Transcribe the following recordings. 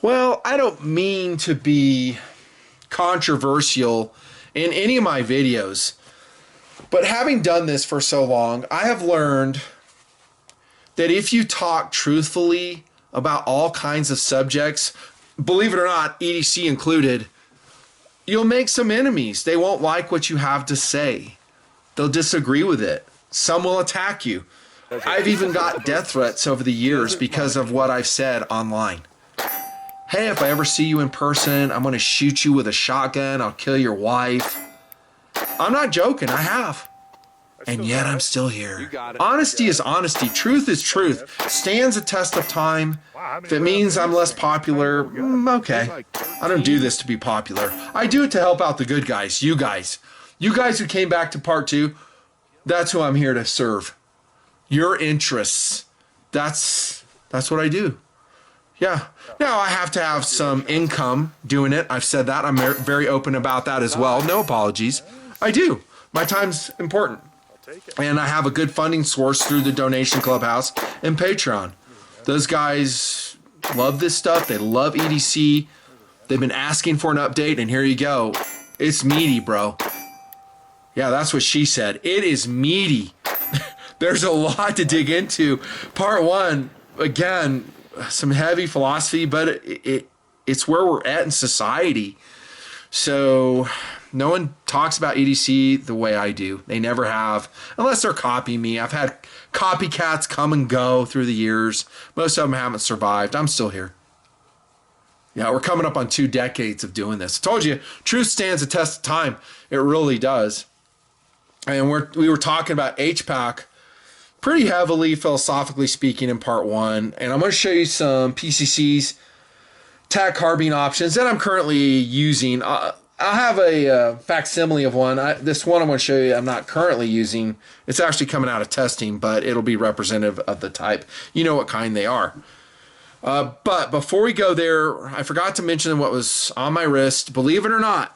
Well, I don't mean to be controversial in any of my videos, but having done this for so long, I have learned that if you talk truthfully about all kinds of subjects, believe it or not, EDC included, you'll make some enemies. They won't like what you have to say. They'll disagree with it. Some will attack you. I've even got death threats over the years because of what I've said online. Hey, if I ever see you in person, I'm going to shoot you with a shotgun. I'll kill your wife. I'm not joking. I have. And yet I'm still here. Honesty is honesty. Truth is truth. Stands a test of time. If it means I'm less popular, okay. I don't do this to be popular. I do it to help out the good guys. You guys. You guys who came back to part 2, that's who I'm here to serve. Your interests. That's what I do. Yeah. Now I have to have some income doing it. I've said that. I'm very open about that as well. No apologies. I do. My time's important. And I have a good funding source through the Donation Clubhouse and Patreon. Those guys love this stuff. They love EDC. They've been asking for an update, and here you go. It's meaty, bro. Yeah, that's what she said. It is meaty. There's a lot to dig into. Part 1, again, some heavy philosophy, but it's where we're at in society. So no one talks about EDC the way I do. They never have, unless they're copying me. I've had copycats come and go through the years. Most of them haven't survived. I'm still here. Yeah, we're coming up on 2 decades of doing this. I told you, truth stands the test of time. It really does. And we were talking about HPAC pretty heavily, philosophically speaking, in part 1. And I'm going to show you some PCCs, tag carbine options that I'm currently using. I'll have a facsimile of one. This one I'm going to show you I'm not currently using. It's actually coming out of testing, but it'll be representative of the type. You know what kind they are. But before we go there, I forgot to mention what was on my wrist. Believe it or not,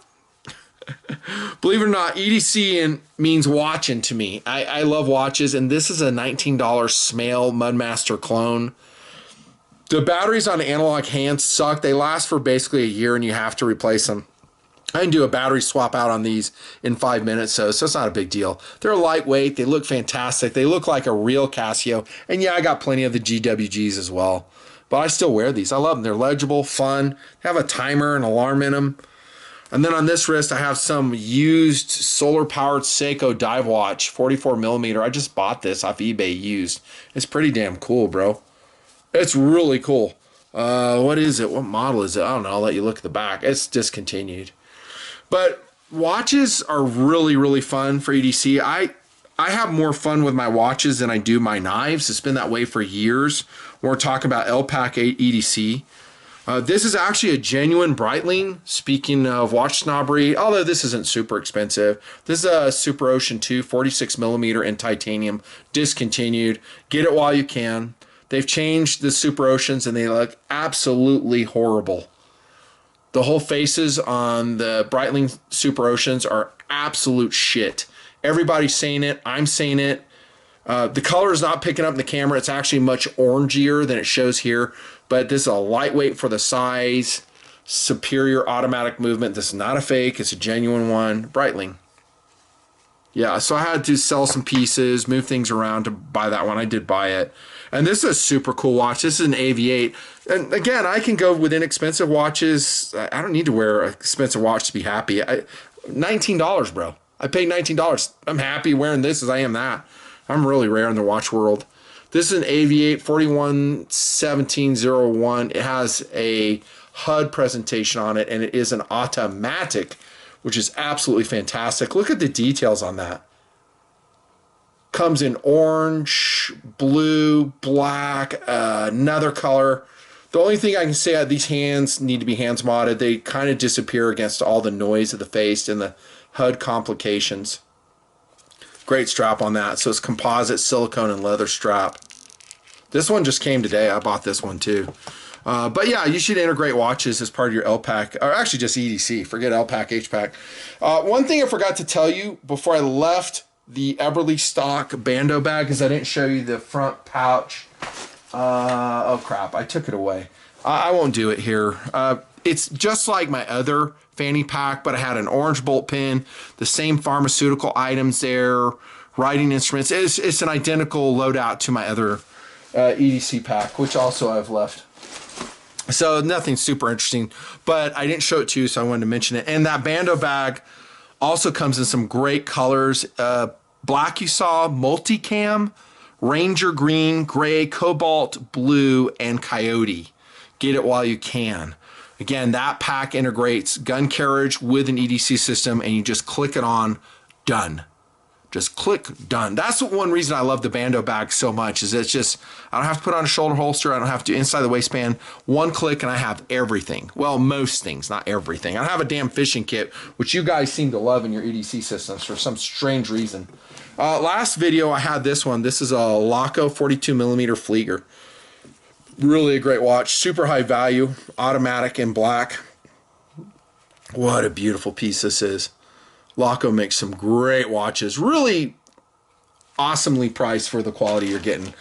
EDC means watching to me. I love watches, and this is a $19 Smale Mudmaster clone. The batteries on analog hands suck. They last for basically a year, and you have to replace them. I can do a battery swap out on these in 5 minutes, so it's not a big deal. They're lightweight. They look fantastic. They look like a real Casio. And yeah, I got plenty of the GWGs as well. But I still wear these. I love them. They're legible, fun. They have a timer and alarm in them. And then on this wrist, I have some used solar-powered Seiko dive watch, 44 millimeter. I just bought this off eBay used. It's pretty damn cool, bro. It's really cool. What is it? What model is it? I don't know. I'll let you look at the back. It's discontinued. But watches are really, really fun for EDC. I have more fun with my watches than I do my knives. It's been that way for years. We're talking about LPAC EDC. This is actually a genuine Breitling. Speaking of watch snobbery, although this isn't super expensive. This is a Super Ocean 2, 46 millimeter in titanium, discontinued. Get it while you can. They've changed the Super Oceans and they look absolutely horrible. The whole faces on the Breitling Super Oceans are absolute shit. Everybody's saying it. I'm saying it. The color is not picking up in the camera. It's actually much orangier than it shows here. But this is a lightweight for the size, superior automatic movement. This is not a fake. It's a genuine one. Breitling. Yeah, so I had to sell some pieces, move things around to buy that one. I did buy it. And this is a super cool watch. This is an AV8. And again, I can go with inexpensive watches. I don't need to wear an expensive watch to be happy. $19, bro. I paid $19. I'm happy wearing this as I am that. I'm really rare in the watch world. This is an AV8 411701. It has a HUD presentation on it, and it is an automatic, which is absolutely fantastic. Look at the details on that. Comes in orange, blue, black, another color. The only thing I can say, these hands need to be hands modded. They kind of disappear against all the noise of the face and the HUD complications. Great strap on that. So it's composite silicone and leather strap. This one just came today. I bought this one too. But yeah, you should integrate watches as part of your LPAC, or actually just EDC. Forget LPAC, HPAC. One thing I forgot to tell you before I left the Eberlestock Bando Bag is I didn't show you the front pouch. Oh crap, I took it away. I won't do it here. It's just like my other fanny pack, but I had an orange bolt pin, the same pharmaceutical items there, writing instruments. It's an identical loadout to my other EDC pack, which also I've left. So nothing super interesting, but I didn't show it to you, so I wanted to mention it. And that Bando bag also comes in some great colors. Black you saw, multicam, Ranger green, gray, cobalt blue, and coyote. Get it while you can. Again, that pack integrates gun carriage with an EDC system, and you just click it on, done. Just click, done. That's one reason I love the Bando bag so much, is it's just, I don't have to put on a shoulder holster. I don't have to inside the waistband. One click and I have everything. Well, most things, not everything. I don't have a damn fishing kit, which you guys seem to love in your EDC systems for some strange reason. Last video, I had this one. This is a Laco 42mm Flieger. Really a great watch. Super high value, automatic in black. What a beautiful piece this is. Laco makes some great watches. Really awesomely priced for the quality you're getting.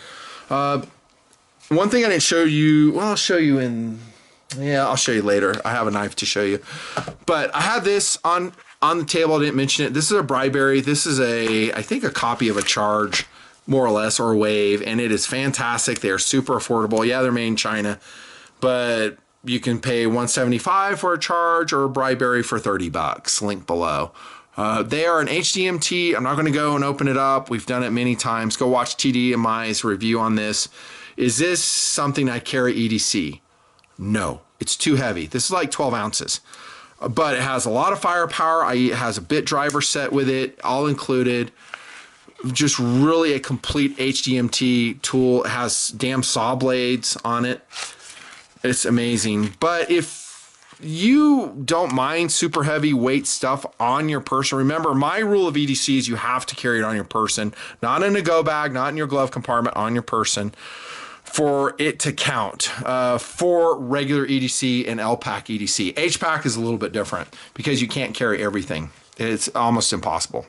One thing I didn't show you, well, I'll show you in, yeah, I'll show you later. I have a knife to show you. But I had this on the table. I didn't mention it. This is a Bribery. This is I think a copy of a Charge, more or less, or a Wave, and it is fantastic. They are super affordable. Yeah, they're made in China, but you can pay $175 for a Charge or a Bribery for $30. Link below. They are an HDMT. I'm not going to go and open it up. We've done it many times. Go watch TDMI's review on this. Is this something I carry EDC? No, it's too heavy. This is like 12 ounces, but it has a lot of firepower. It has a bit driver set with it, all included. Just really a complete HDMT tool. It has damn saw blades on it. It's amazing. But if you don't mind super heavy weight stuff on your person, remember my rule of EDC is you have to carry it on your person, not in a go bag, not in your glove compartment, on your person, for it to count for regular EDC and LPAC EDC. HPAC is a little bit different because you can't carry everything. It's almost impossible.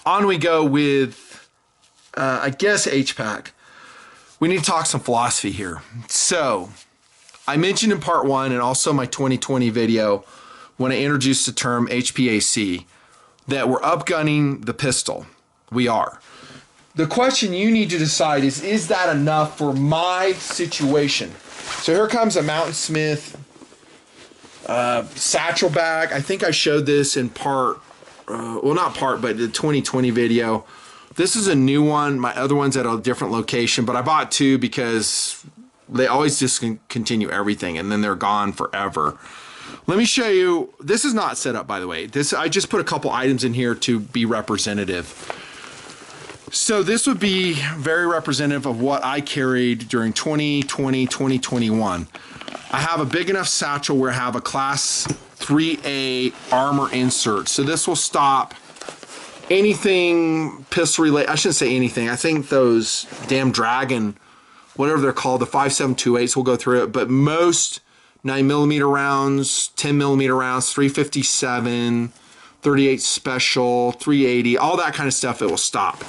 On we go with, I guess, HPAC. We need to talk some philosophy here. So, I mentioned in part 1 and also my 2020 video when I introduced the term HPAC that we're upgunning the pistol. We are. The question you need to decide is that enough for my situation? So here comes a Mountain Smith satchel bag. I think I showed this in part, well, not part, but the 2020 video. This is a new one. My other one's at a different location, but I bought two because they always discontinue everything and then they're gone forever. Let me show you. This is not set up, by the way. I just put a couple items in here to be representative. So this would be very representative of what I carried during 2020, 2021. I have a big enough satchel where I have a class 3A armor insert. So this will stop anything pistol related. I shouldn't say anything. I think those damn Dragon, whatever they're called, the 5.728s will go through it. But most 9mm rounds, 10mm rounds, 357, 38 special, 380, all that kind of stuff, it will stop.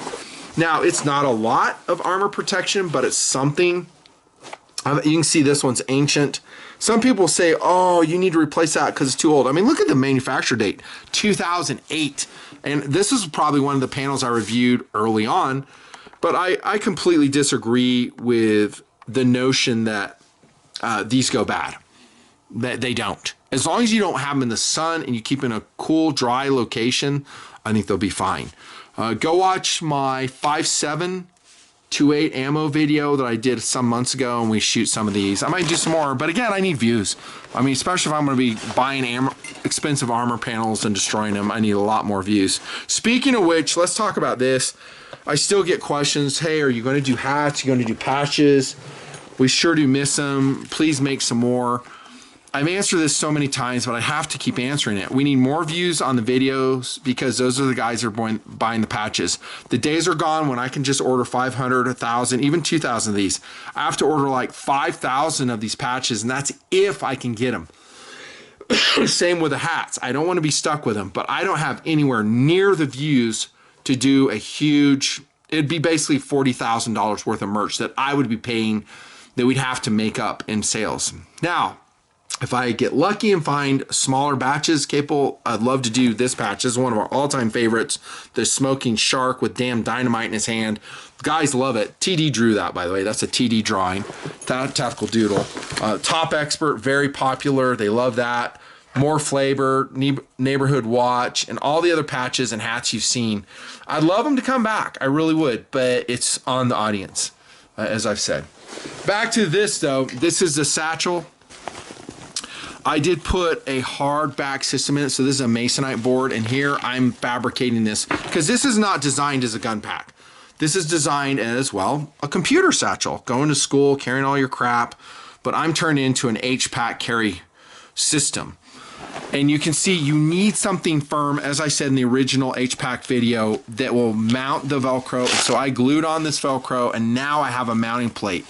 Now, it's not a lot of armor protection, but it's something. You can see this one's ancient. Some people say, oh, you need to replace that because it's too old. I mean, look at the manufacture date, 2008. And this is probably one of the panels I reviewed early on. But I completely disagree with the notion that these go bad. That they don't. As long as you don't have them in the sun and you keep in a cool, dry location, I think they'll be fine. Go watch my 5.728 ammo video that I did some months ago, and we shoot some of these. I might do some more, but again, I need views. I mean, especially if I'm going to be buying expensive armor panels and destroying them, I need a lot more views. Speaking of which, let's talk about this. I still get questions. Hey, are you going to do hats? Are you going to do patches? We sure do miss them. Please make some more. I've answered this so many times, but I have to keep answering it. We need more views on the videos because those are the guys that are buying the patches. The days are gone when I can just order 500, 1,000, even 2,000 of these. I have to order like 5,000 of these patches, and that's if I can get them. Same with the hats. I don't want to be stuck with them, but I don't have anywhere near the views to do a huge, it'd be basically $40,000 worth of merch that I would be paying that we'd have to make up in sales. Now, if I get lucky and find smaller batches capable, I'd love to do this patch. This is one of our all-time favorites, the smoking shark with damn dynamite in his hand. Guys love it. TD drew that, by the way. That's a TD drawing, tactical doodle. Top Expert, very popular. They love that. More Flavor, Neighborhood Watch, and all the other patches and hats you've seen. I'd love them to come back. I really would, but it's on the audience, as I've said. Back to this, though. This is the Satchel. I did put a hard back system in it, so this is a masonite board, and here I'm fabricating this because this is not designed as a gun pack. This is designed as, well, a computer satchel, going to school, carrying all your crap, but I'm turning it into an HPAC carry system. And you can see you need something firm, as I said in the original HPAC video, that will mount the Velcro. So I glued on this Velcro, and now I have a mounting plate.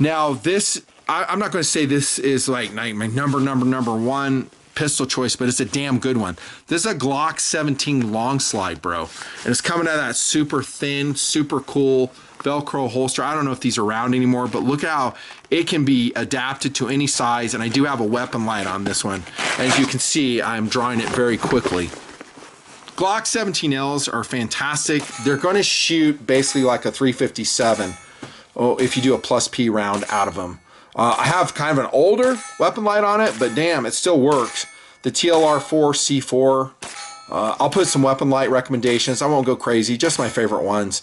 Now this, I'm not going to say this is like my number one pistol choice, but it's a damn good one. This is a Glock 17 long slide, bro. And it's coming out of that super thin, super cool Velcro holster. I don't know if these are round anymore, but look how it can be adapted to any size. And I do have a weapon light on this one. As you can see, I'm drawing it very quickly. Glock 17Ls are fantastic. They're going to shoot basically like a 357 if you do a plus P round out of them. I have kind of an older weapon light on it, but damn, it still works. The TLR4 C4. I'll put some weapon light recommendations. I won't go crazy, just my favorite ones.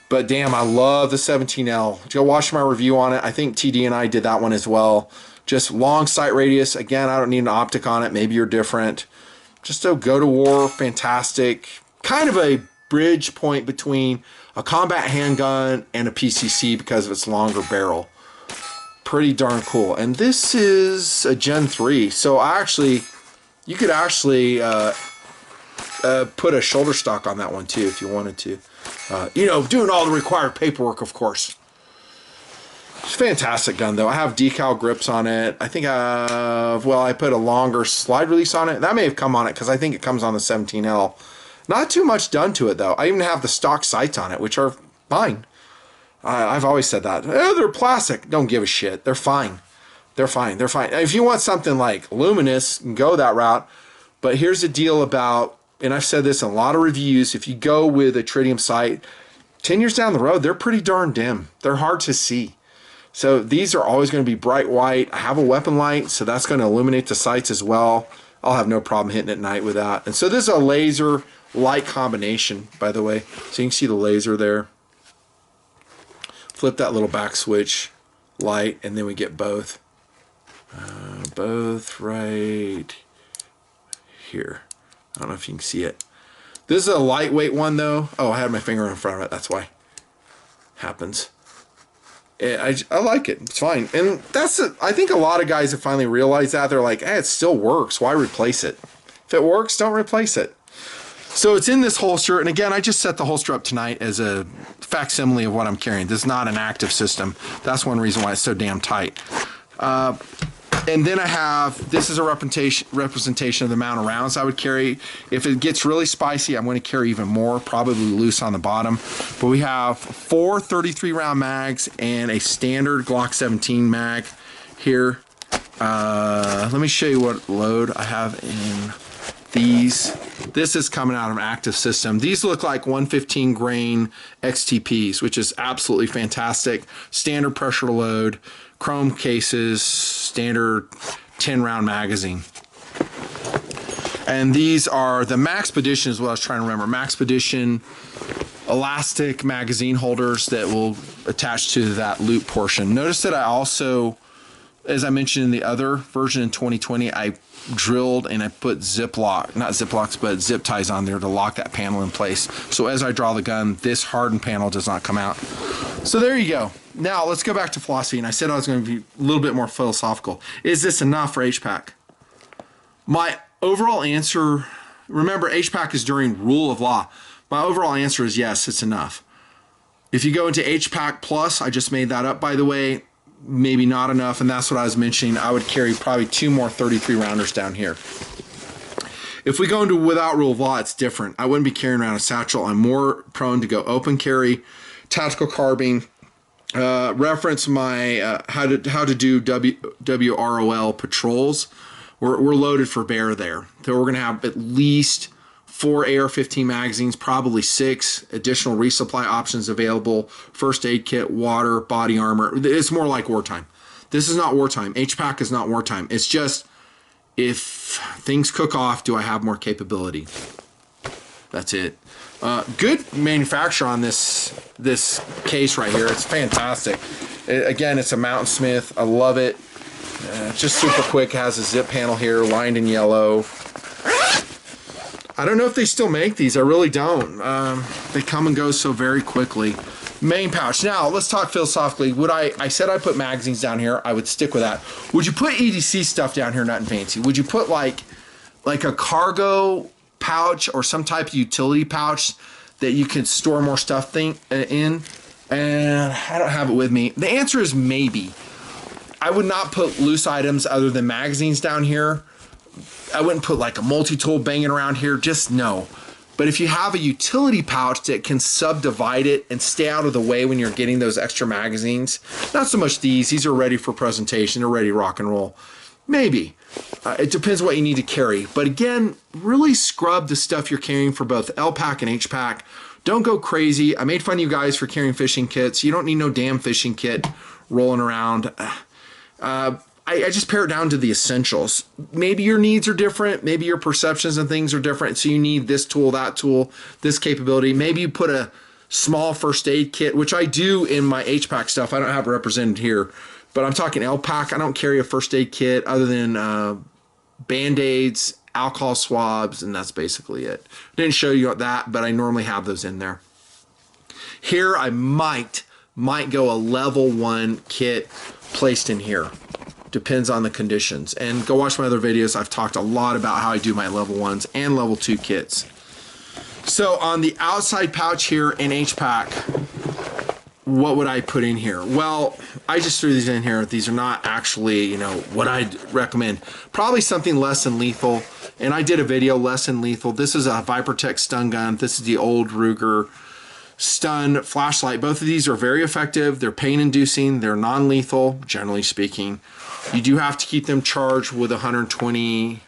But damn, I love the 17L. Go watch my review on it. I think TD and I did that one as well. Just long sight radius. Again, I don't need an optic on it. Maybe you're different. Just a go to war, fantastic. Kind of a bridge point between a combat handgun and a PCC because of its longer barrel. Pretty darn cool. And this is a Gen 3. So you could actually put a shoulder stock on that one too if you wanted to. You know, doing all the required paperwork, of course. It's a fantastic gun, though. I have decal grips on it. I think I put a longer slide release on it. That may have come on it because I think it comes on the 17L. Not too much done to it, though. I even have the stock sights on it, which are fine. I've always said that. They're plastic. Don't give a shit. They're fine. They're fine. They're fine. If you want something like luminous, you can go that route. But here's the deal about, and I've said this in a lot of reviews, if you go with a tritium sight, 10 years down the road, they're pretty darn dim. They're hard to see. So these are always going to be bright white. I have a weapon light, so that's going to illuminate the sights as well. I'll have no problem hitting at night with that. And so this is a laser light combination, by the way. So you can see the laser there. Flip that little back switch, light, and then we get both. Both right here. I don't know if you can see it. This is a lightweight one, though. Oh, I had my finger in front of it. That's why. Happens. I like it. It's fine. And I think a lot of guys have finally realized that. They're like, hey, it still works. Why replace it? If it works, don't replace it. So it's in this holster, and again, I just set the holster up tonight as a facsimile of what I'm carrying. This is not an active system. That's one reason why it's so damn tight. And then I have, this is a representation of the amount of rounds I would carry. If it gets really spicy, I'm going to carry even more, probably loose on the bottom. But we have 4 33 round mags and a standard Glock 17 mag here. Let me show you what load I have in these. This is coming out of an active system. These look like 115 grain XTPs, which is absolutely fantastic. Standard pressure to load, chrome cases, standard 10 round magazine. And these are the Maxpedition is what I was trying to remember. Maxpedition elastic magazine holders that will attach to that loop portion. Notice that I also, as I mentioned in the other version in 2020, I drilled and I put zip ties on there to lock that panel in place. So as I draw the gun, this hardened panel does not come out. So there you go. Now let's go back to philosophy. And I said I was going to be a little bit more philosophical. Is this enough for HPAC? My overall answer, remember HPAC is during rule of law. My overall answer is yes, it's enough. If you go into HPAC plus, I just made that up by the way, maybe not enough, and that's what I was mentioning. I would carry probably 2 more 33 rounders down here. If we go into without rule of law, it's different. I wouldn't be carrying around a satchel. I'm more prone to go open carry, tactical carbine, reference my how to do WROL patrols. We're loaded for bear there. So we're gonna have at least 4 AR-15 magazines, probably 6 additional resupply options available. First aid kit, water, body armor. It's more like wartime. This is not wartime. HPAC is not wartime. It's just if things cook off, do I have more capability? That's it. Good manufacturer on this case right here. It's fantastic. Again, it's a Mountain Smith. I love it. It's just super quick. It has a zip panel here, lined in yellow. I don't know if they still make these. I really don't. They come and go so very quickly. Main pouch. Now, let's talk philosophically. I said I put magazines down here. I would stick with that. Would you put EDC stuff down here, Nutnfancy? Would you put like a cargo pouch or some type of utility pouch that you could store more stuff in? And I don't have it with me. The answer is maybe. I would not put loose items other than magazines down here. I wouldn't put like a multi-tool banging around here, just no. But if you have a utility pouch that can subdivide it and stay out of the way when you're getting those extra magazines, not so much these are ready for presentation, they're ready to rock and roll. Maybe. It depends what you need to carry. But again, really scrub the stuff you're carrying for both LPAC and HPAC. Don't go crazy. I made fun of you guys for carrying fishing kits. You don't need no damn fishing kit rolling around. I just pare it down to the essentials. Maybe your needs are different. Maybe your perceptions and things are different. So you need this tool, that tool, this capability. Maybe you put a small first aid kit, which I do in my HPAC stuff. I don't have it represented here, but I'm talking LPAC. I don't carry a first aid kit other than Band-Aids, alcohol swabs, and that's basically it. I didn't show you that, but I normally have those in there. Here I might go a level 1 kit placed in here. Depends on the conditions. And go watch my other videos. I've talked a lot about how I do my level 1s and level 2 kits. So on the outside pouch here in HPAC, what would I put in here? Well, I just threw these in here. These are not actually, you know, what I'd recommend. Probably something less than lethal. And I did a video less than lethal. This is a Vipertech stun gun. This is the old Ruger stun flashlight. Both of these are very effective. They're pain inducing. They're non-lethal, generally speaking. You do have to keep them charged with a 120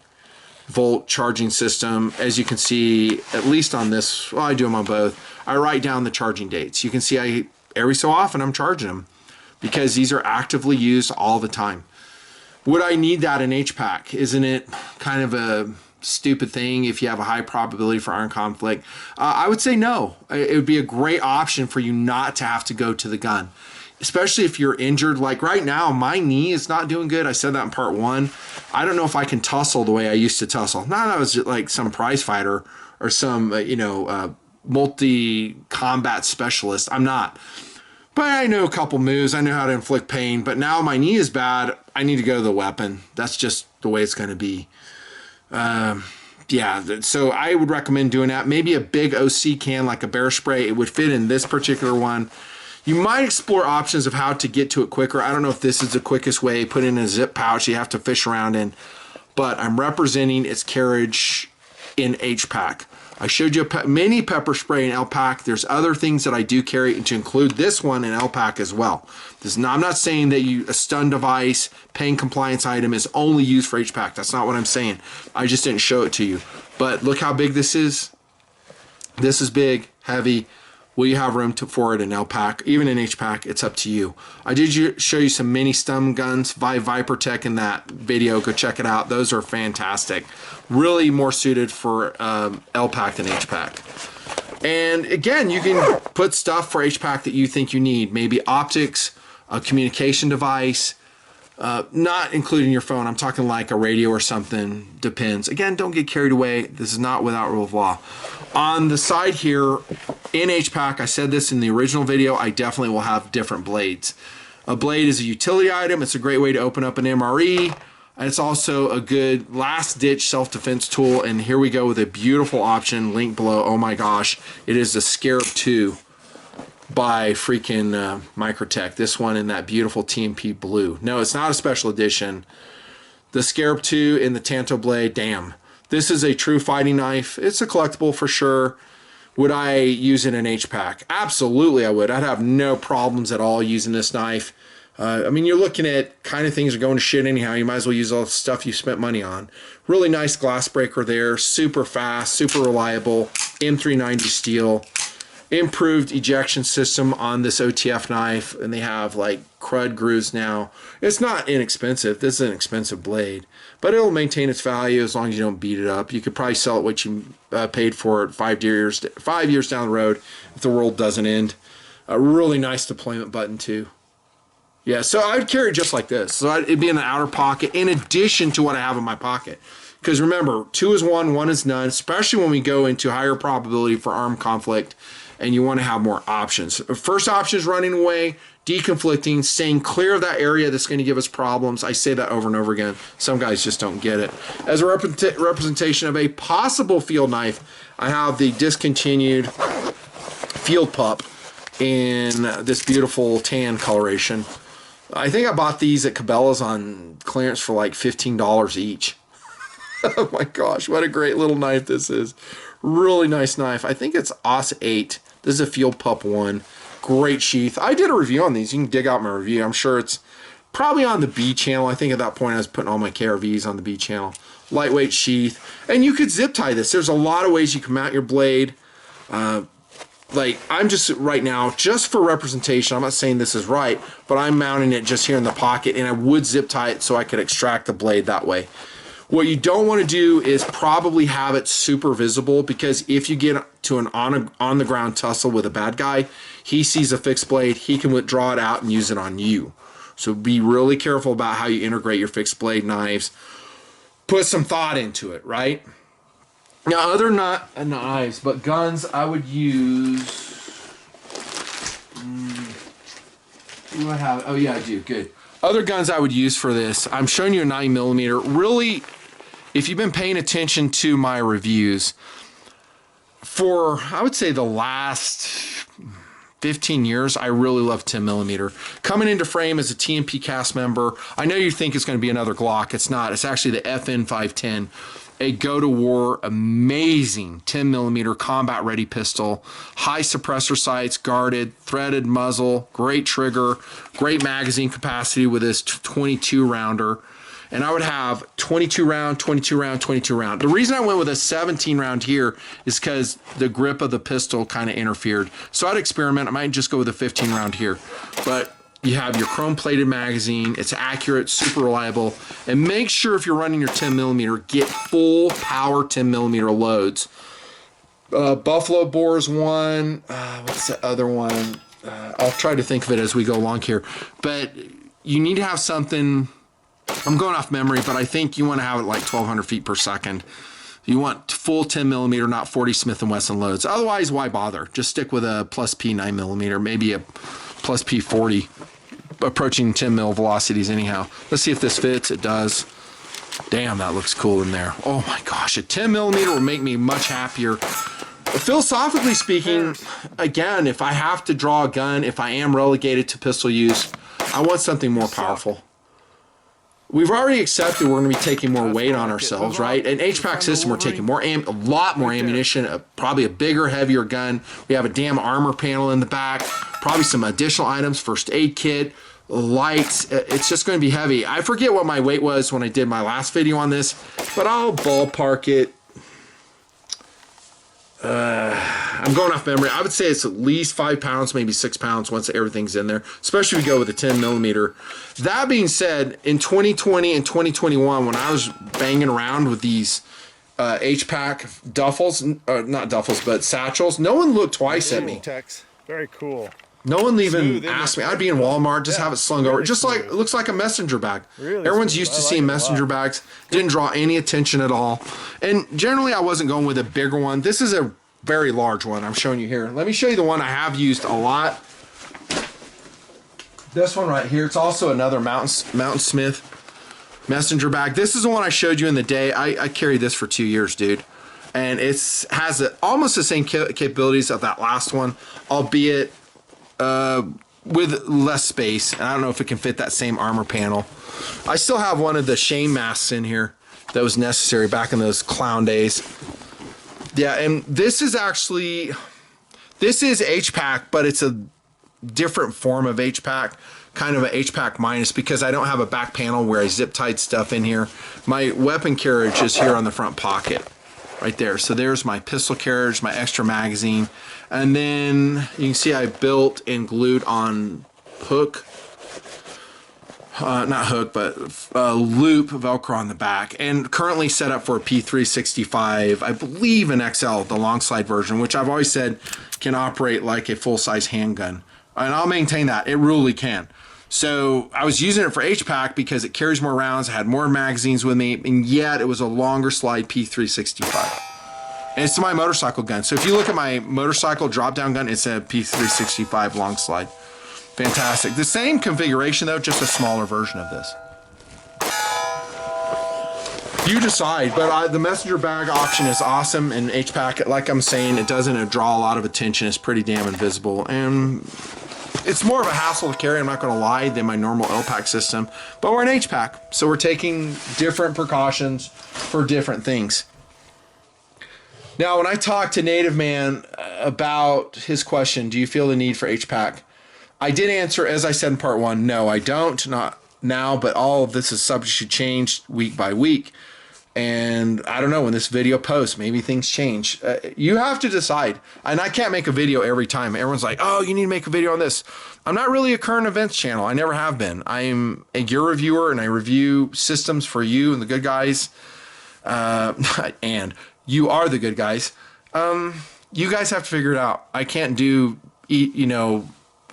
volt charging system. As you can see, at least on this, well, I do them on both. I write down the charging dates. You can see every so often I'm charging them because these are actively used all the time. Would I need that in HPAC? Isn't it kind of a stupid thing if you have a high probability for armed conflict? I would say no. It would be a great option for you not to have to go to the gun, especially if you're injured. Like right now, my knee is not doing good. I said that in part 1. I don't know if I can tussle the way I used to tussle. Not that I was like some prize fighter or some, multi-combat specialist. I'm not. But I know a couple moves. I know how to inflict pain. But now my knee is bad. I need to go to the weapon. That's just the way it's going to be. Yeah, so I would recommend doing that. Maybe a big OC can like a bear spray. It would fit in this particular one. You might explore options of how to get to it quicker. I don't know if this is the quickest way. Put in a zip pouch you have to fish around in. But I'm representing its carriage in HPAC. I showed you a mini pepper spray in LPAC. There's other things that I do carry to include this one in LPAC as well. I'm not saying that a stun device, pain compliance item is only used for HPAC. That's not what I'm saying. I just didn't show it to you. But look how big this is. This is big, heavy. Will you have room for it in LPAC? Even in HPAC, it's up to you. I did show you some mini stun guns by Vipertech in that video. Go check it out. Those are fantastic. Really more suited for LPAC than HPAC. And again, you can put stuff for HPAC that you think you need. Maybe optics, a communication device, not including your phone. I'm talking like a radio or something. Depends. Again, don't get carried away. This is not without rule of law. On the side here, in HPAC, I said this in the original video, I definitely will have different blades. A blade is a utility item. It's a great way to open up an MRE. And it's also a good last-ditch self-defense tool. And here we go with a beautiful option, link below. Oh my gosh, it is the Scarab 2 by freaking Microtech. This one in that beautiful TNP blue. No, it's not a special edition. The Scarab 2 in the Tanto blade, damn. This is a true fighting knife. It's a collectible for sure. Would I use it in HPAC? Absolutely I would. I'd have no problems at all using this knife. I mean, you're looking at kind of things are going to shit anyhow. You might as well use all the stuff you spent money on. Really nice glass breaker there. Super fast, super reliable. M390 steel. Improved ejection system on this OTF knife. And they have like crud grooves now. It's not inexpensive. This is an expensive blade. But it'll maintain its value as long as you don't beat it up. You could probably sell it what you paid for it 5 years down the road if the world doesn't end. A really nice deployment button too. Yeah, so I'd carry it just like this. So it'd be in the outer pocket in addition to what I have in my pocket. Because remember, 2 is 1, 1 is none, especially when we go into higher probability for armed conflict and you want to have more options. First option is running away, deconflicting, staying clear of that area that's going to give us problems. I say that over and over again. Some guys just don't get it. As a representation of a possible field knife, I have the discontinued field pup in this beautiful tan coloration. I think I bought these at Cabela's on clearance for like $15 each. Oh my gosh, what a great little knife this is. Really nice knife. I think it's AUS 8. This is a Field Pup 1. Great sheath. I did a review on these. You can dig out my review. I'm sure it's probably on the B channel. I think at that point I was putting all my KRVs on the B channel. Lightweight sheath. And you could zip tie this. There's a lot of ways you can mount your blade. Like, I'm just, right now, just for representation, I'm not saying this is right, but I'm mounting it just here in the pocket, and I would zip tie it so I could extract the blade that way. What you don't want to do is probably have it super visible, because if you get to an on-the-ground tussle with a bad guy, he sees a fixed blade, he can withdraw it out and use it on you. So be really careful about how you integrate your fixed blade knives. Put some thought into it, right? Now, other knives, but guns, I would use. Do I have? Oh yeah, I do. Good. Other guns I would use for this. I'm showing you a 9mm. Really, if you've been paying attention to my reviews, for I would say the last 15 years, I really love 10mm. Coming into frame as a TNP cast member, I know you think it's going to be another Glock. It's not. It's actually the FN 510. A go-to-war, amazing 10mm combat-ready pistol, high suppressor sights, guarded, threaded muzzle, great trigger, great magazine capacity with this 22-rounder. And I would have 22-round, 22-round, 22-round. The reason I went with a 17-round here is because the grip of the pistol kind of interfered. So I'd experiment. I might just go with a 15-round here. But you have your chrome-plated magazine. It's accurate, super reliable. And make sure if you're running your 10mm, get full power 10mm loads. Buffalo Boar's one. What's the other one? I'll try to think of it as we go along here. But you need to have something. I'm going off memory, but I think you want to have it like 1,200 feet per second. You want full 10mm, not 40 Smith & Wesson loads. Otherwise, why bother? Just stick with a plus P 9mm, maybe a plus P40, approaching 10 mil velocities anyhow. Let's see if this fits. It does. Damn, that looks cool in there. Oh my gosh, a 10mm will make me much happier. Philosophically speaking, again, if I have to draw a gun, if I am relegated to pistol use, I want something more powerful. We've already accepted we're going to be taking more weight on ourselves, right? An HPAC system, we're taking a lot more ammunition, probably a bigger, heavier gun. We have a damn armor panel in the back, probably some additional items, first aid kit, lights. It's just going to be heavy. I forget what my weight was when I did my last video on this, but I'll ballpark it. I'm going off memory. I would say it's at least 5 pounds, maybe 6 pounds once everything's in there, especially if you go with a 10mm. That being said, in 2020 and 2021, when I was banging around with these HPAC duffels, not duffels, but satchels, no one looked twice at me. Very cool. No one even asked me. I'd be in Walmart, just have it slung over. Just like, it looks like a messenger bag. Everyone's used to seeing messenger bags. Didn't draw any attention at all. And generally, I wasn't going with a bigger one. This is a very large one I'm showing you here. Let me show you the one I have used a lot. This one right here. It's also another Mountain Smith messenger bag. This is the one I showed you in the day. I carried this for 2 years, dude. And it's has almost the same capabilities of that last one, albeit with less space. And I don't know if it can fit that same armor panel. I still have one of the Shane masks in here that was necessary back in those clown days. Yeah, and this is actually, This is HPAC, but it's a different form of HPAC, kind of a HPAC minus, because I don't have a back panel where I zip tied stuff in here. My weapon carriage is here on the front pocket, right there. So there's my pistol carriage, my extra magazine, and then you can see I built and glued on hook, not hook, but loop Velcro on the back, and currently set up for a P365, I believe an XL, the long slide version, which I've always said can operate like a full-size handgun. And I'll maintain that. It really can. So I was using it for HPAC because it carries more rounds, I had more magazines with me, and yet it was a longer slide P365. And it's my motorcycle gun. So if you look at my motorcycle drop-down gun, it's a P365 long slide. Fantastic. The same configuration though, just a smaller version of this. You decide, but the messenger bag option is awesome, and HPAC, like I'm saying, it doesn't draw a lot of attention. It's pretty damn invisible, and it's more of a hassle to carry, I'm not going to lie, than my normal LPAC system, but we're an HPAC, so we're taking different precautions for different things. Now, when I talked to Native Man about his question, do you feel the need for HPAC? I did answer, as I said in part one, no, I don't, not now, but all of this is subject to change week by week. And I don't know, when this video posts, maybe things change. You have to decide. And I can't make a video every time. Everyone's like, oh, you need to make a video on this. I'm not really a current events channel. I never have been. I'm a gear reviewer, and I review systems for you and the good guys. And you are the good guys. You guys have to figure it out. I can't do,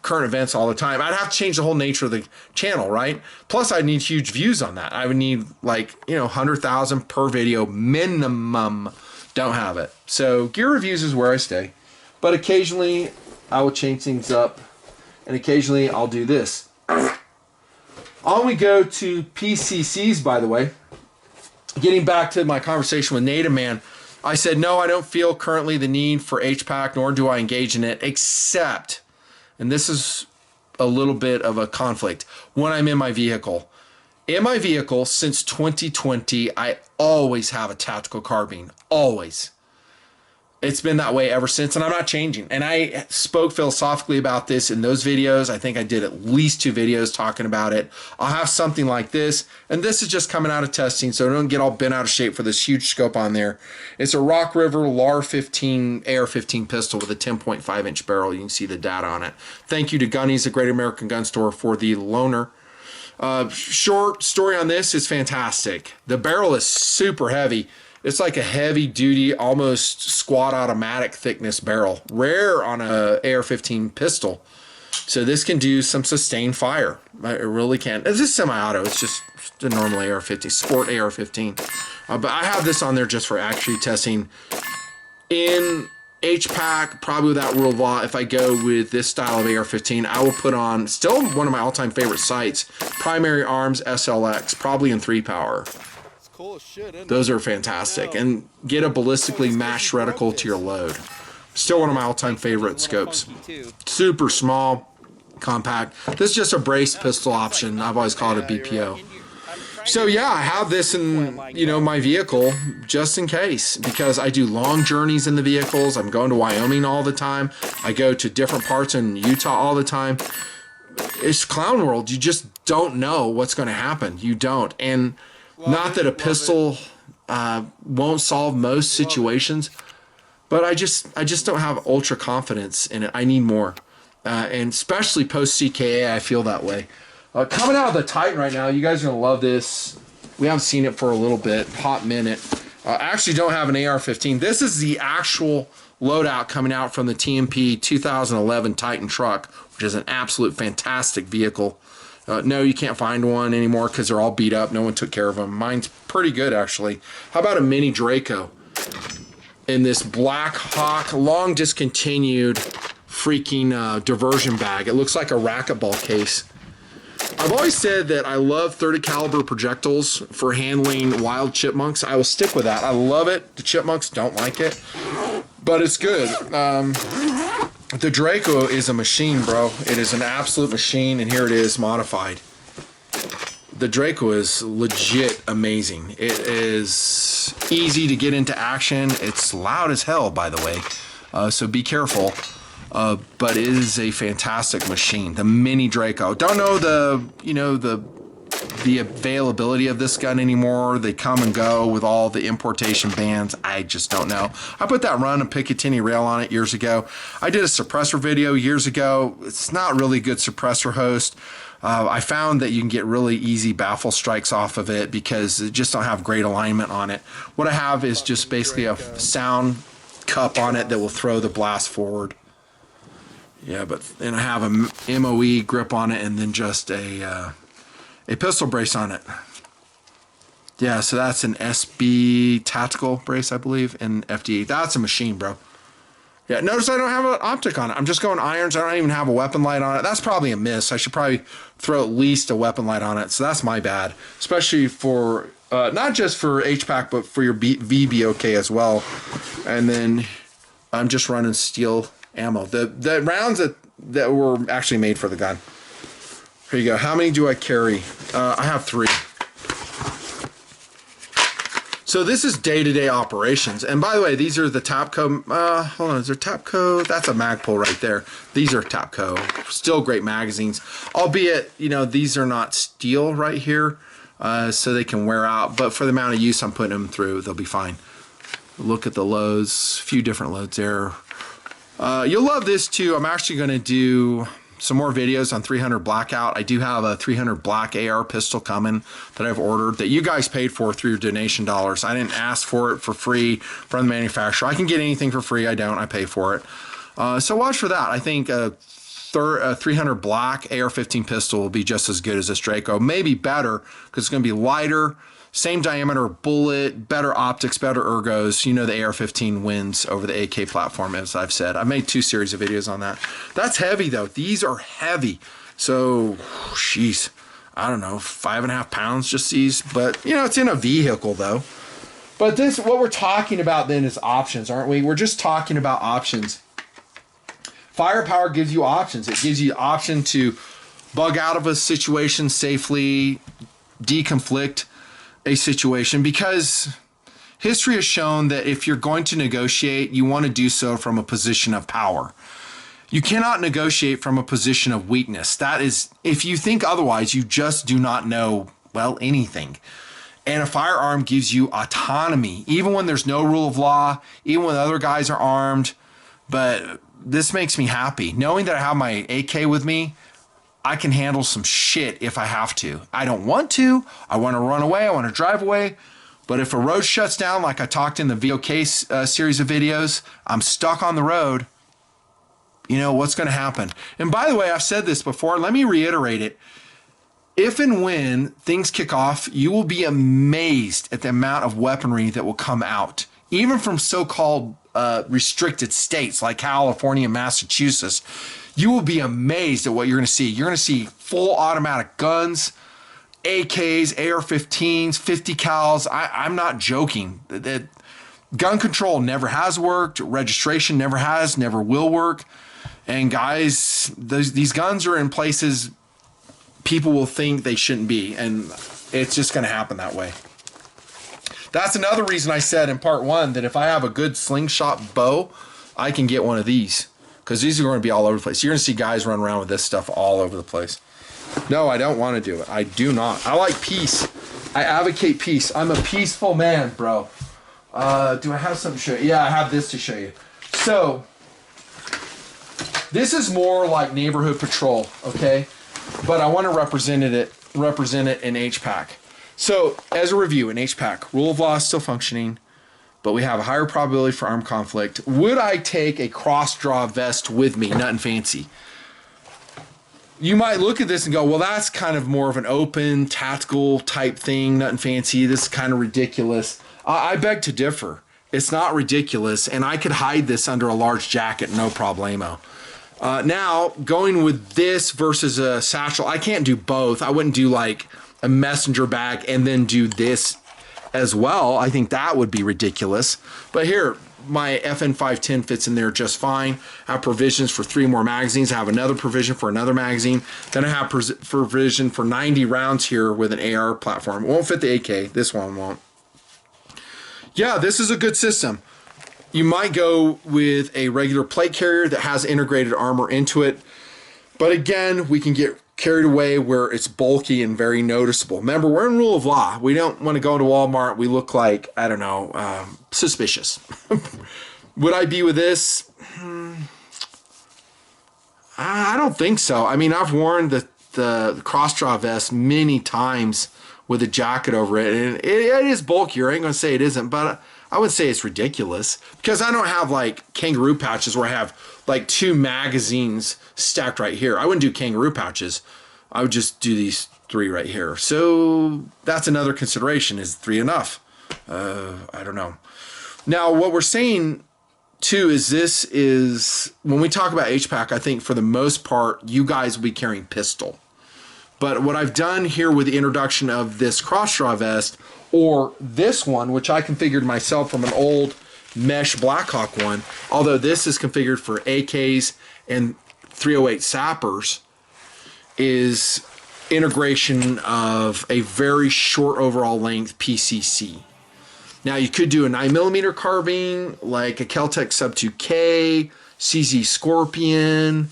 current events all the time. I'd have to change the whole nature of the channel, right? Plus, I'd need huge views on that. I would need 100,000 per video minimum. Don't have it. So gear reviews is where I stay. But occasionally I will change things up, and occasionally I'll do this. On we go to PCCs, by the way. Getting back to my conversation with Native Man, I said, no, I don't feel currently the need for HPAC, nor do I engage in it, except, and this is a little bit of a conflict, when I'm in my vehicle. In my vehicle, since 2020, I always have a tactical carbine. Always. It's been that way ever since, and I'm not changing. And I spoke philosophically about this in those videos. I think I did at least 2 videos talking about it. I'll have something like this, and this is just coming out of testing, so don't get all bent out of shape for this huge scope on there. It's a Rock River LAR 15 AR-15 pistol with a 10.5-inch barrel. You can see the data on it. Thank you to Gunny's, the Great American Gun Store, for the loaner. Short story on this is fantastic. The barrel is super heavy. It's like a heavy-duty, almost squad automatic thickness barrel. Rare on a AR-15 pistol. So this can do some sustained fire. It really can. It's just semi-auto. It's just a normal AR-15, sport AR-15. But I have this on there just for actually testing. In HPAC, probably without rule of law, if I go with this style of AR-15, I will put on, still one of my all-time favorite sights, Primary Arms SLX, probably in 3-power. Cool as shit, isn't Those are fantastic. And get a ballistically matched reticle to your load. Still one of my all-time favorite scopes. Super small, compact. This is just a brace pistol option. I've always called it a BPO. So yeah, I have this in, my vehicle just in case, because I do long journeys in the vehicles. I'm going to Wyoming all the time. I go to different parts in Utah all the time. It's clown world. You just don't know what's going to happen. You don't. And not that a pistol won't solve most situations, but I just don't have ultra confidence in it. I need more, and especially post-CKA, I feel that way. Coming out of the Titan right now, you guys are gonna love this. We haven't seen it for a little bit, hot minute. I actually don't have an AR-15. This is the actual loadout coming out from the TNP 2011 Titan truck, which is an absolute fantastic vehicle. No, you can't find one anymore because they're all beat up. No one took care of them. Mine's pretty good, actually. How about a mini Draco in this Black Hawk long discontinued freaking diversion bag? It looks like a racquetball case. I've always said that I love 30 caliber projectiles for handling wild chipmunks. I will stick with that. I love it. The chipmunks don't like it, but it's good. The Draco is a machine, bro. It is an absolute machine, and here it is modified. The Draco is legit amazing. It is easy to get into action. It's loud as hell, by the way, so be careful. but it is a fantastic machine. The Mini Draco. Don't know the, you know, the availability of this gun anymore. They come and go with all the importation bans. I just don't know. I put that run and Picatinny rail on it years ago. I did a suppressor video years ago. It's not really good suppressor host. I found that you can get really easy baffle strikes off of it because it just don't have great alignment on it. What I have is just basically a sound cup on it that will throw the blast forward. Yeah, but then I have a MOE grip on it and then just a pistol brace on it. Yeah, so that's an SB tactical brace, I believe, and FD. That's a machine, bro. Yeah, notice I don't have an optic on it. I'm just going irons. I don't even have a weapon light on it. That's probably a miss. I should probably throw at least a weapon light on it. So that's my bad, especially for not just for HPAC, but for your VBOK as well. And then I'm just running steel ammo. The rounds that were actually made for the gun. Here you go. How many do I carry? I have 3. So this is day-to-day operations. And by the way, these are the Tapco. Hold on, is there Tapco? That's a Magpul right there. These are Tapco. Still great magazines. Albeit, you know, these are not steel right here, so they can wear out. But for the amount of use I'm putting them through, they'll be fine. Look at the loads. A few different loads there. You'll love this too. I'm actually going to do some more videos on 300 Blackout. I do have a 300 Black AR pistol coming that I've ordered that you guys paid for through your donation dollars. I didn't ask for it for free from the manufacturer. I can get anything for free. I don't. I pay for it. So watch for that. I think a 300 Black AR-15 pistol will be just as good as this Draco. Maybe better because it's going to be lighter, same diameter bullet, better optics, better ergos. You know the AR-15 wins over the AK platform, as I've said. I've made 2 series of videos on that. That's heavy, though. These are heavy. So, jeez, I don't know, 5.5 pounds just these. But, you know, it's in a vehicle, though. But this, what we're talking about then is options, aren't we? We're just talking about options. Firepower gives you options. It gives you the option to bug out of a situation safely, deconflict a situation, because history has shown that if you're going to negotiate, you want to do so from a position of power. You cannot negotiate from a position of weakness. That is, if you think otherwise, you just do not know, well, anything. And a firearm gives you autonomy, even when there's no rule of law, even when other guys are armed. But this makes me happy. Knowing that I have my AK with me, I can handle some shit if I have to. I don't want to. I want to run away. I want to drive away. But if a road shuts down, like I talked in the VOK series of videos, I'm stuck on the road. You know, what's going to happen? And by the way, I've said this before. Let me reiterate it. If and when things kick off, you will be amazed at the amount of weaponry that will come out, even from so-called restricted states like California and Massachusetts. You will be amazed at what you're going to see. You're going to see full automatic guns, AKs, AR-15s, 50 cals. I'm not joking. That gun control never has worked. Registration never has, never will work. And guys, these guns are in places people will think they shouldn't be, and it's just going to happen that way. That's another reason I said in part 1 that if I have a good slingshot bow, I can get one of these, because these are going to be all over the place. You're going to see guys run around with this stuff all over the place. No, I don't want to do it. I do not. I like peace. I advocate peace. I'm a peaceful man, bro. Do I have something to show you? Yeah, I have this to show you. So, this is more like neighborhood patrol, okay? But I want to represent it in HPAC. So, as a review, in HPAC, rule of law is still functioning, but we have a higher probability for armed conflict. Would I take a cross-draw vest with me, Nutnfancy? You might look at this and go, well, that's kind of more of an open, tactical type thing, Nutnfancy. This is kind of ridiculous. I beg to differ. It's not ridiculous, and I could hide this under a large jacket, no problemo. Now, going with this versus a satchel, I can't do both. I wouldn't do like a messenger bag and then do this as well. I think that would be ridiculous. But here, my FN 510 fits in there just fine. I have provisions for 3 more magazines. I have another provision for another magazine. Then I have provision for 90 rounds here with an AR platform. It won't fit the AK. This one won't. Yeah, this is a good system. You might go with a regular plate carrier that has integrated armor into it. But again, we can get carried away where it's bulky and very noticeable. Remember, we're in rule of law. We don't want to go into Walmart. We look like, I don't know, suspicious. Would I be with this? I don't think so. I mean, I've worn the cross-draw vest many times with a jacket over it, and it is bulkier. I ain't going to say it isn't, but I would say it's ridiculous because I don't have like kangaroo pouches where I have like 2 magazines stacked right here. I wouldn't do kangaroo pouches. I would just do these 3 right here. So that's another consideration. Is 3 enough? I don't know. Now, what we're saying too is this is, when we talk about HPAC, I think for the most part, you guys will be carrying pistol. But what I've done here with the introduction of this cross-draw vest, or this one, which I configured myself from an old mesh Blackhawk one, although this is configured for AKs and 308 sappers, is integration of a very short overall length PCC. Now you could do a 9mm carbine like a Kel-Tec Sub 2K, CZ Scorpion,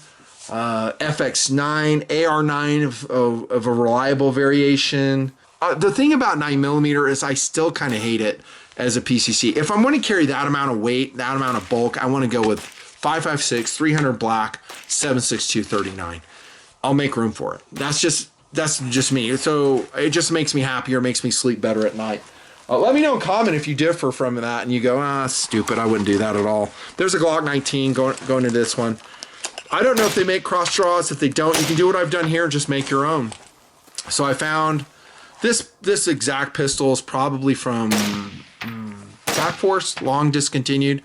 FX9, AR9 of a reliable variation. The thing about 9mm is I still kind of hate it as a PCC. If I'm going to carry that amount of weight, that amount of bulk, I want to go with 5.56, 300 black, 7.62, 39. I'll make room for it. That's just me. So it just makes me happier, makes me sleep better at night. Let me know in comment if you differ from that and you go, stupid, I wouldn't do that at all. There's a Glock 19 going to this one. I don't know if they make cross draws. If they don't, you can do what I've done here and just make your own. So I found this exact pistol is probably from Tac Force, long discontinued.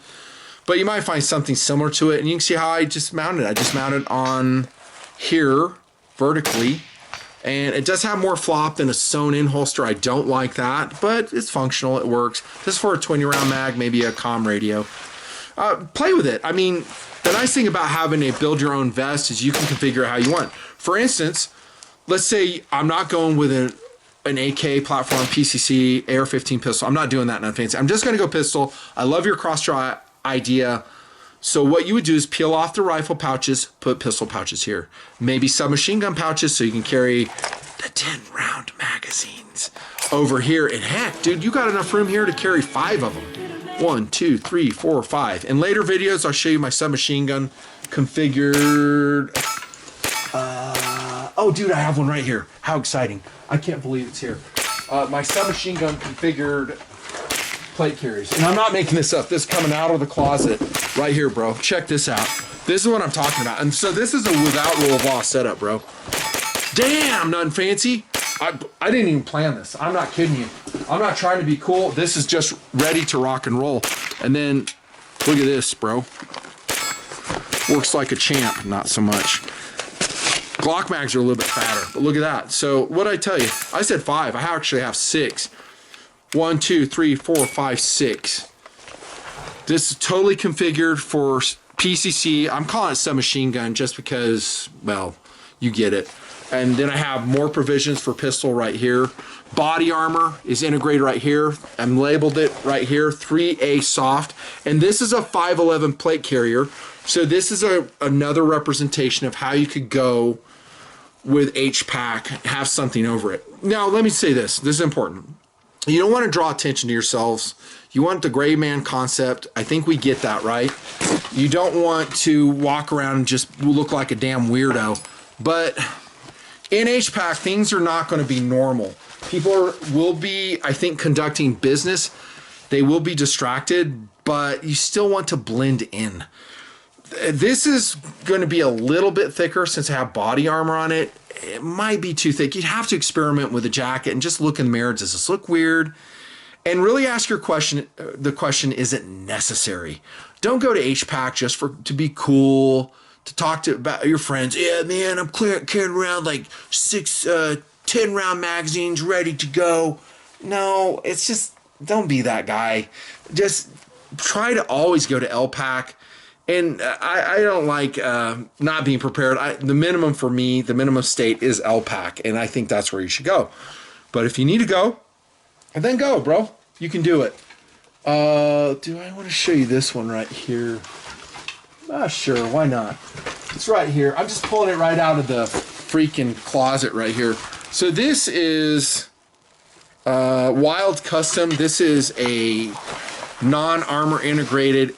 But you might find something similar to it. And you can see how I just mounted it. I just mounted on here vertically. And it does have more flop than a sewn-in holster. I don't like that, but it's functional. It works. This is for a 20-round mag, maybe a comm radio. Play with it. I mean, the nice thing about having a build-your-own vest is you can configure it how you want. For instance, let's say I'm not going with an AK platform, PCC, AR-15 pistol. I'm not doing that, Nutnfancy. I'm just going to go pistol. I love your cross-draw idea. So what you would do is peel off the rifle pouches, put pistol pouches here. Maybe submachine gun pouches so you can carry the 10-round magazines over here. And heck, dude, you got enough room here to carry 5 of them. 1, 2, 3, 4, 5. In later videos, I'll show you my submachine gun configured. Oh, dude, I have one right here. How exciting. I can't believe it's here. My submachine gun configured plate carriers. And I'm not making this up. This is coming out of the closet right here, bro. Check this out. This is what I'm talking about. And so this is a without rule of law setup, bro. Damn, Nutnfancy. I didn't even plan this. I'm not kidding you. I'm not trying to be cool. This is just ready to rock and roll. And then look at this, bro. Works like a champ. Not so much. Glock mags are a little bit fatter, but look at that. So what did I tell you? I said 5. I actually have 6. 1, 2, 3, 4, 5, 6. This is totally configured for PCC. I'm calling it submachine gun just because, well, you get it. And then I have more provisions for pistol right here. Body armor is integrated right here. I'm labeled it right here, 3A soft. And this is a 511 plate carrier. So this is another representation of how you could go with HPAC, have something over it. Now, let me say this. This is important. You don't want to draw attention to yourselves. You want the gray man concept. I think we get that, right? You don't want to walk around and just look like a damn weirdo. But in HPAC, things are not going to be normal. People will be, I think, conducting business. They will be distracted, but you still want to blend in. This is going to be a little bit thicker since I have body armor on it. It might be too thick. You'd have to experiment with a jacket and just look in the mirror. Does this look weird? And really ask your question. The question, is it necessary? Don't go to HPAC just to be cool, to talk about your friends. Yeah, man, I'm carrying around like 6 10-round magazines ready to go. No, it's just, don't be that guy. Just try to always go to LPAC. And I don't like not being prepared. The minimum for me, the minimum state is LPAC, and I think that's where you should go. But if you need to go, then go, bro. You can do it. Do I want to show you this one right here? Sure, why not? It's right here. I'm just pulling it right out of the freaking closet right here. So this is Wild Custom. This is a non-armor integrated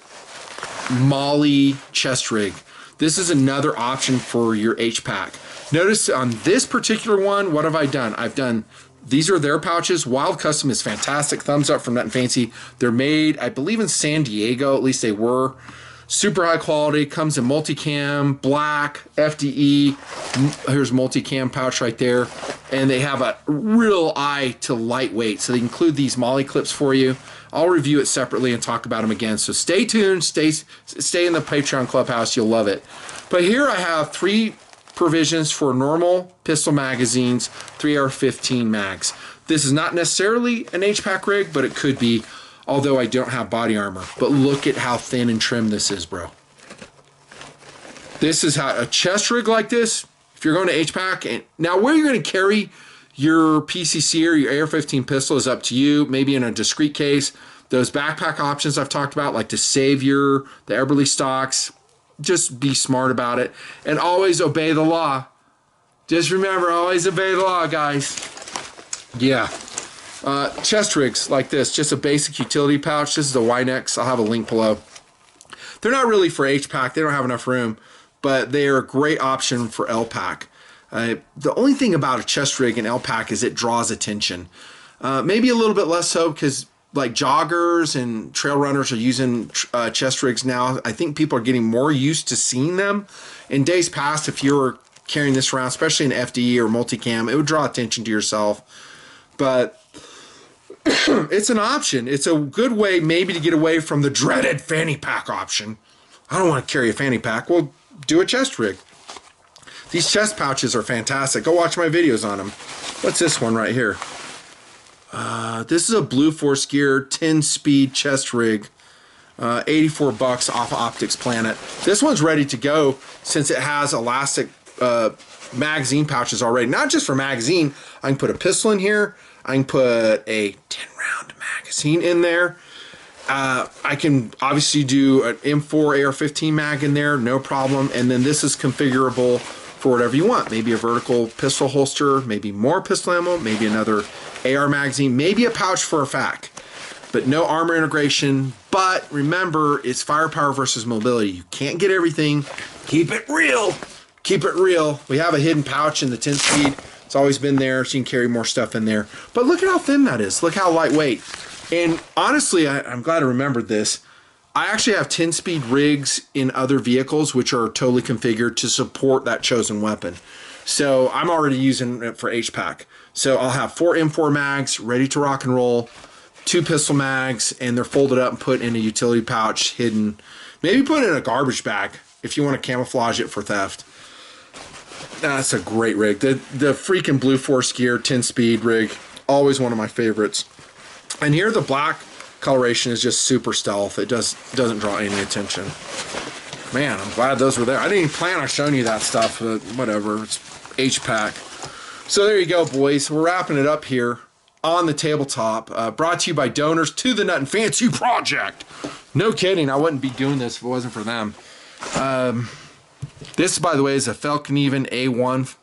Molly chest rig. This is another option for your HPAC. Notice on this particular one, what have I done? I've done, these are their pouches. Wild Custom is fantastic. Thumbs up from Nutnfancy. They're made, I believe, in San Diego. At least they were. Super high quality. Comes in multicam, black, FDE. Here's multicam pouch right there. And they have a real eye to lightweight. So they include these Molly clips for you. I'll review it separately and talk about them again. So stay tuned. Stay in the Patreon Clubhouse. You'll love it. But here I have 3 provisions for normal pistol magazines, 3R15 mags. This is not necessarily an HPAC rig, but it could be, although I don't have body armor. But look at how thin and trim this is, bro. This is how a chest rig like this, if you're going to HPAC, and now where you're going to carry your PCC or your AR-15 pistol is up to you, maybe in a discreet case. Those backpack options I've talked about, like the Savior, the Eberlestocks, just be smart about it and always obey the law. Just remember, always obey the law, guys. Yeah. Chest rigs like this, just a basic utility pouch. This is the Winex. I'll have a link below. They're not really for HPAC. They don't have enough room, but they're a great option for LPAC. The only thing about a chest rig and LPAC is it draws attention. Maybe a little bit less so because like joggers and trail runners are using chest rigs now. I think people are getting more used to seeing them. In days past, if you were carrying this around, especially in FDE or multicam, it would draw attention to yourself. But it's an option. It's a good way maybe to get away from the dreaded fanny pack option. I don't want to carry a fanny pack. Well, do a chest rig. These chest pouches are fantastic. Go watch my videos on them. What's this one right here? This is a Blue Force Gear 10-speed chest rig. 84 bucks off of Optics Planet. This one's ready to go since it has elastic magazine pouches already. Not just for magazine. I can put a pistol in here. I can put a 10-round magazine in there. I can obviously do an M4 AR-15 mag in there, no problem. And then this is configurable for whatever you want. Maybe a vertical pistol holster, maybe more pistol ammo, maybe another AR magazine, maybe a pouch for a FAC. But no armor integration. But remember, it's firepower versus mobility. You can't get everything. Keep it real. Keep it real. We have a hidden pouch in the 10-speed. It's always been there, so you can carry more stuff in there. But look at how thin that is. Look how lightweight. And honestly, I'm glad I remembered this. I actually have 10-speed rigs in other vehicles which are totally configured to support that chosen weapon. So I'm already using it for HPAC. So I'll have 4 M4 mags ready to rock and roll, 2 pistol mags, and they're folded up and put in a utility pouch, hidden. Maybe put it in a garbage bag if you want to camouflage it for theft. That's a great rig. The freaking Blue Force Gear 10-speed rig, always one of my favorites. And here the black coloration is just super stealth. It doesn't draw any attention. Man, I'm glad those were there. I didn't even plan on showing you that stuff, but whatever. It's HPAC. So there you go, boys. We're wrapping it up here on the tabletop. Brought to you by donors to the Nutnfancy Project. No kidding. I wouldn't be doing this if it wasn't for them. This, by the way, is a Falconeven A1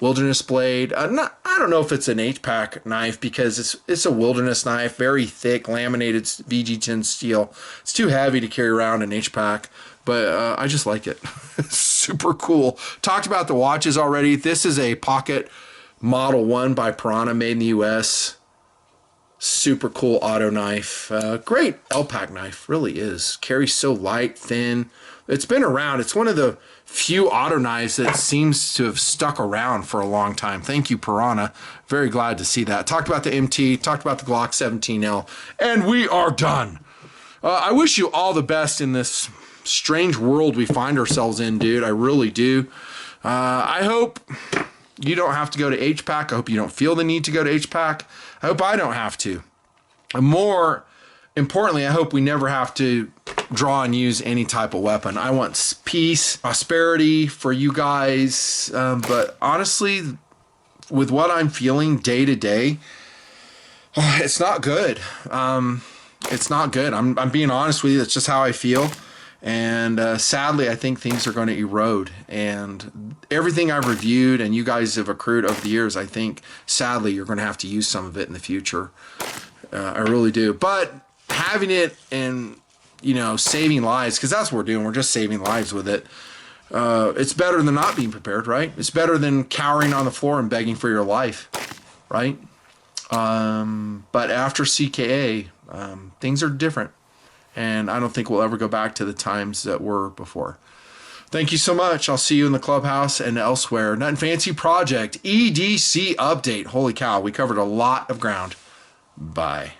Wilderness blade. I don't know if it's an HPAC knife because it's a wilderness knife, very thick, laminated VG10 steel. It's too heavy to carry around in HPAC, but I just like it. Super cool. Talked about the watches already. This is a Pocket Model 1 by Piranha, made in the US. Super cool auto knife. Great LPAC knife, really is. Carries so light, thin. It's been around. It's one of the few auto knives that seems to have stuck around for a long time. Thank you, Piranha. Very glad to see that. Talked about the MT, talked about the Glock 17L, and we are done. I wish you all the best in this strange world we find ourselves in, dude. I really do. I hope you don't have to go to HPAC. I hope you don't feel the need to go to HPAC. I hope I don't have to. And more importantly, I hope we never have to draw and use any type of weapon. I want peace, prosperity for you guys. But honestly, with what I'm feeling day to day, it's not good. It's not good. I'm being honest with you. It's just how I feel. And sadly, I think things are going to erode. And everything I've reviewed and you guys have accrued over the years, I think, sadly, you're going to have to use some of it in the future. I really do. But having it and, you know, saving lives, because that's what we're doing. We're just saving lives with it. It's better than not being prepared, right? It's better than cowering on the floor and begging for your life, right? But after CKA, things are different. And I don't think we'll ever go back to the times that were before. Thank you so much. I'll see you in the clubhouse and elsewhere. Nutnfancy Project EDC update. Holy cow, we covered a lot of ground. Bye.